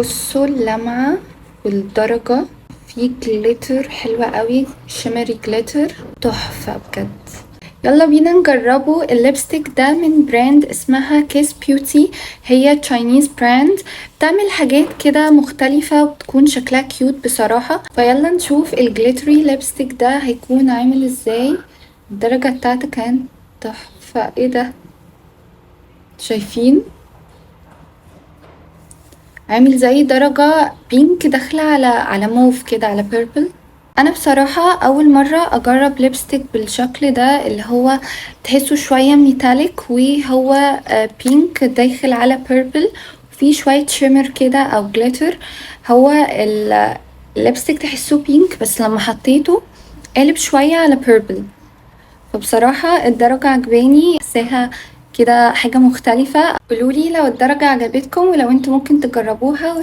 بصوا اللمعة والدرجة في جليتر حلوة قوي، شimmery جليتر تحفة بجد. يلا بينا نجربه. الليبستيك ده من براند اسمها كيس بيوتي، هي تشاينيز براند، بتعمل حاجات كده مختلفة وبتكون شكلها كيوت بصراحة. فيلا نشوف الجليتري ليبستيك ده هيكون عامل ازاي. الدرجة بتاعته كانت تحفة. ايه ده؟ شايفين؟ عامل زي درجة بينك داخلة على موف كده، على بيربل. انا بصراحة اول مرة اجرب ليبستيك بالشكل ده، اللي هو تحسه شوية ميتاليك وهو بينك داخل على بيربل، وفي شوية شيمر كده او جليتر. هو الليبستيك تحسه بينك بس لما حطيته قالب شوية على بيربل. فبصراحة الدرجة عجباني، حساها كده حاجة مختلفة. قولولي لو الدرجة عجبتكم ولو انتوا ممكن تجربوها